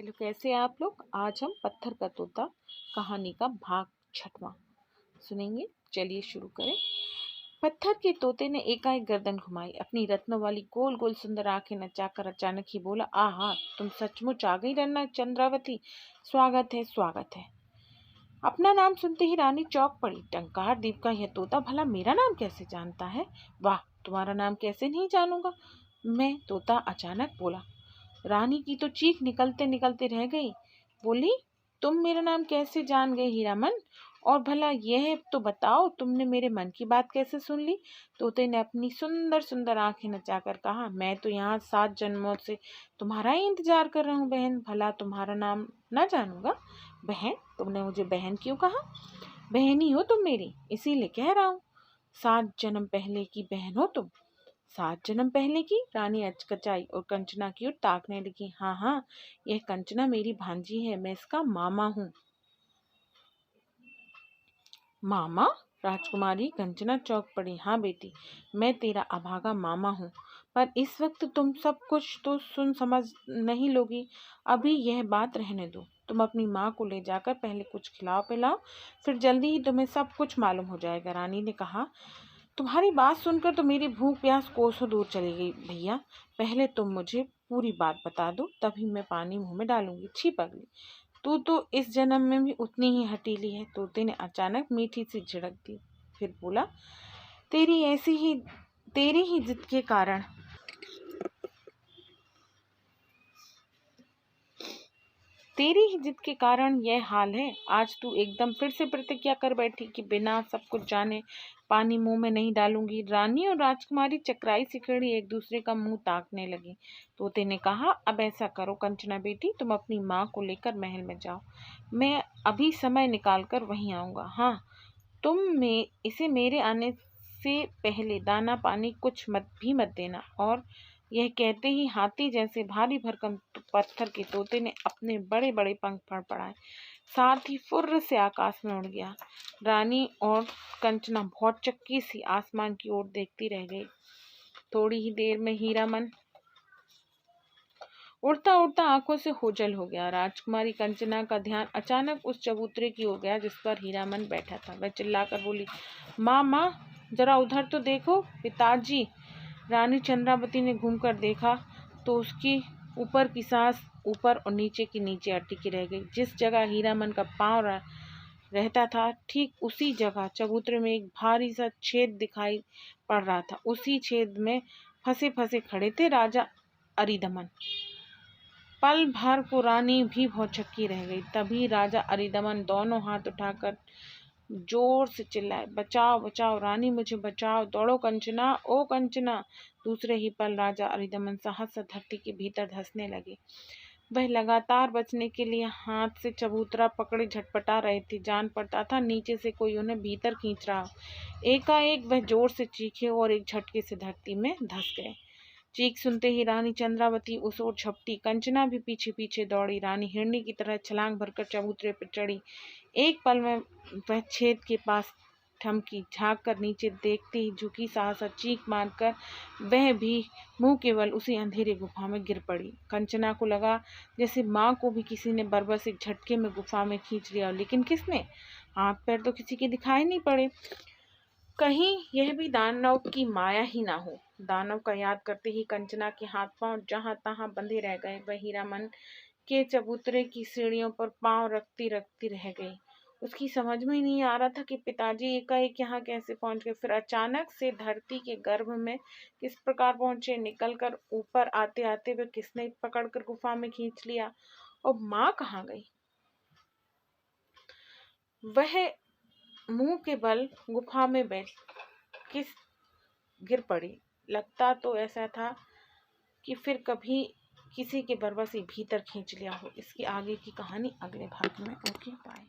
Hello, कैसे हैं आप लोग। आज हम पत्थर का तोता कहानी का भाग 6वां सुनेंगे। चलिए शुरू करें। पत्थर के तोते ने एकाएक गर्दन घुमाई, अपनी रत्नों वाली गोल गोल सुंदर आंखें नचाकर अचानक ही बोला, आहा, तुम सचमुच आ गई रन्ना चंद्रावती। स्वागत है, स्वागत है। अपना नाम सुनते ही रानी चौंक पड़ी। टंकार दीप का यह तोता भला मेरा नाम कैसे जानता है। वाह, तुम्हारा नाम कैसे नहीं जानूंगा मैं, तोता अचानक बोला। रानी की तो चीख निकलते निकलते रह गई। बोली, तुम मेरा नाम कैसे जान गए हीरामन, और भला यह तो बताओ तुमने मेरे मन की बात कैसे सुन ली। तोते ने अपनी सुंदर सुंदर आंखें नचाकर कहा, मैं तो यहाँ 7 जन्मों से तुम्हारा ही इंतजार कर रहा हूँ बहन, भला तुम्हारा नाम ना जानूंगा। बहन, तुमने मुझे बहन क्यों कहा। बहन ही हो तुम मेरी, इसीलिए कह रहा हूँ। 7 जन्म पहले की बहन हो तुम। 7 जन्म पहले की। रानी अचकचाई और कंचना की ओर ताकने लगी। हाँ हाँ, यह कंचना मेरी भांजी है, मैं इसका मामा हूँ। मामा। राजकुमारी कंचना चौंक पड़ी। हाँ बेटी, मैं तेरा अभागा मामा हूँ, पर इस वक्त तुम सब कुछ तो सुन समझ नहीं लोगी। अभी यह बात रहने दो। तुम अपनी माँ को ले जाकर पहले कुछ खिलाओ पिलाओ, फिर जल्दी ही तुम्हें सब कुछ मालूम हो जाएगा। रानी ने कहा, तुम्हारी बात सुनकर तो मेरी भूख प्यास कोसों दूर चली गई। भैया, पहले तुम मुझे पूरी बात बता दो, तभी मैं पानी मुंह में डालूंगी। छी पगली, तू तो इस जन्म में भी उतनी ही हटीली है। तोते ने अचानक मीठी सी झिड़क दी, फिर बोला, तेरी ही जिद के कारण यह हाल है। आज तू एकदम फिर से प्रतिज्ञा कर बैठी कि बिना सब कुछ जाने पानी मुंह में नहीं डालूंगी। रानी और राजकुमारी चकराई सिकड़ी एक दूसरे का मुंह ताकने लगी। तोते ने कहा, अब ऐसा करो कंचना बेटी, तुम अपनी माँ को लेकर महल में जाओ, मैं अभी समय निकाल कर वहीं आऊंगा। हाँ, तुम इसे मेरे आने से पहले दाना पानी कुछ मत देना। और यह कहते ही हाथी जैसे भारी भरकम पत्थर के तोते ने अपने बड़े बड़े पंख फड़फड़ाए, साथ ही फुर्र से आकाश में उड़ गया। रानी और कंचना बहुत चक्की सी आसमान की ओर देखती रह गई। थोड़ी ही देर में हीरामन उड़ता उड़ता आंखों से ओझल हो गया। राजकुमारी कंचना का ध्यान अचानक उस चबूतरे की ओर गया जिस पर हीरामन बैठा था। वह चिल्लाकर बोली, माँ माँ, जरा उधर तो देखो। पिताजी। रानी चंद्रावती ने घूमकर देखा तो उसकी ऊपर की सांस ऊपर और नीचे की नीचे अटकी रह गई। जिस जगह हीरामन का पांव रहता था, ठीक उसी जगह चबूतरे में एक भारी सा छेद दिखाई पड़ रहा था। उसी छेद में फंसे फंसे खड़े थे राजा अरिदमन। पल भर को रानी भी बहुत छक्की रह गई। तभी राजा अरिदमन दोनों हाथ उठाकर जोर से चिल्लाए, बचाओ बचाओ, रानी मुझे बचाओ, दौड़ो कंचना, ओ कंचना। दूसरे ही पल राजा अरिदमन साहस से धरती के भीतर धंसने लगे। वह लगातार बचने के लिए हाथ से चबूतरा पकड़े झटपटा रहे थे। जान पड़ता था नीचे से कोई उन्हें भीतर खींच रहा। एकाएक वह जोर से चीखे और एक झटके से धरती में धंस गए। चीख सुनते ही रानी चंद्रावती उस ओर झपटी। कंचना भी पीछे पीछे दौड़ी। रानी हिरनी की तरह छलांग भरकर चबूतरे पर चढ़ी। एक पल में वह छेद के पास थमकी। झांक कर नीचे देखते ही झुकी साहसा चीख मारकर वह भी मुंह केवल उसी अंधेरे गुफा में गिर पड़ी। कंचना को लगा जैसे माँ को भी किसी ने बरबस एक झटके में गुफा में खींच लिया, लेकिन किसने। हाथ पैर तो किसी के दिखाई नहीं पड़े। कहीं यह भी दानव की माया ही ना हो। दानव का याद करते ही कंचना के हाथ पांव जहां तहां बंधे रह गए। वह हीरामन के चबूतरे की सीढ़ियों पर पांव रखती रखती रह गई। उसकी समझ में ही नहीं आ रहा था कि पिताजी एकाएक यहाँ कैसे पहुंच गए, फिर अचानक से धरती के गर्भ में किस प्रकार पहुंचे, निकलकर ऊपर आते आते वे किसने पकड़कर गुफा में खींच लिया, और माँ कहाँ गई। वह मुंह के बल गुफा में बैठ किस गिर पड़ी। लगता तो ऐसा था कि फिर कभी किसी के बरबस भीतर खींच लिया हो। इसकी आगे की कहानी अगले भाग में। Okay, bye.